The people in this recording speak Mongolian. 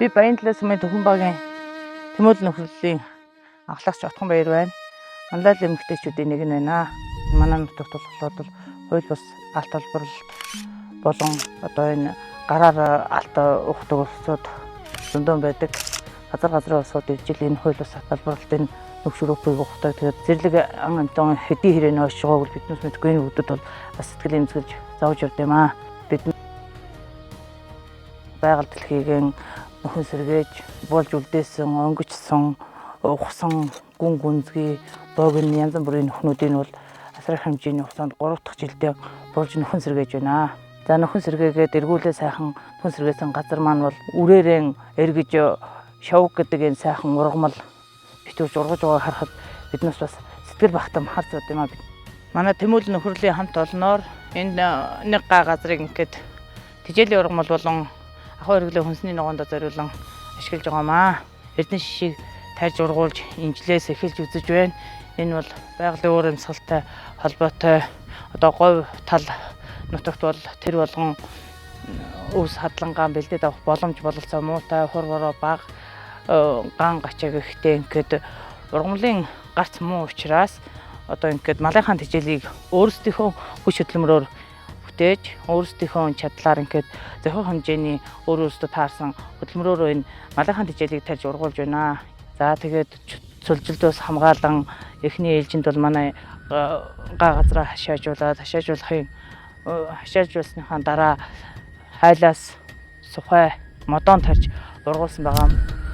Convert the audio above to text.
Би Баянтлаас Сүмийн Төхөн багийн Тэмүүлэн нөхрөлийн анхлагч Отхон Баяр байна. Манлал эмэгтэйчүүдийн нэг нь байна. Манай нутагт болохоор хууль бус алт олборлолт болон одоо энэ гараар алт ухдаг улсууд зөндөө байдаг. Газрын улсууд ижил энэ хууль бус алт олборлолтын нөхшөрөхгүй ухдаг. Тэгэхээр зэрлэг амтан хэдий хэрэг нөөж байгааг бол биднээс мэдгүй энэ үгдэд бол бас сэтгэл эмзэглэж зовж ирд юм аа. Бид байгаль дэлхийг нөхөн сэргээж болж үлдээсэн, өнгөчсөн, ухсан, гүн гүнзгий, богино янз бүрийн нөхнүүдийн бол асрах хэмжээний хугацаанд 3 дахь жилдээ болж нөхөн сэргээж байна. За нөхөн сэргээгээд эргүүлээ сайхан нөхөн сэргээсэн газар маань бол үрээрэн эргэж шавг гэдэг энэ сайхан ургамал битүүж ургаж байгааг харахад биднээс бас сэтгэл багтам харц бод юм аа. Манай Тэмүүлэн нөхрөлийн хамт олноор энэ нэг газрыг ингээд тижээлийн ургамал болон ахуй хэрэглээ хүнсний ногоонд зориулан ашиглаж байгаамаа. Эрдэнэ шишийг тарьж ургуулж инжлээс эхэлж үзэж байна. Энэ бол байгалийн уур амьсгалтай холбоотой одоо говь тал нутагт бол тэр болгон өвс хадлангаа бэлдээд авах боломж бололцоо муутай хурвороо баг ган гачааг ихтэй ингээд ургамлын гарц муу учраас одоо ингээд малынхаа тижээлийг өөрсдийнхөө хүч хөдөлмөрөөр бүтээж өөрсдийнхөө чадлаар ингээд зохио хэмжээний өөрөөсөө таарсан хөдөлмөрөөрөө энэ малынхаа тижээлийг тарьж ургуулж байна. За тэгээд цөлжилтөөс хамгаалан эхний ээлжинд бол манай газраа хашаажуулсныхаа дараа хайлаас сухай модон тарьж ургуулсан байгаа.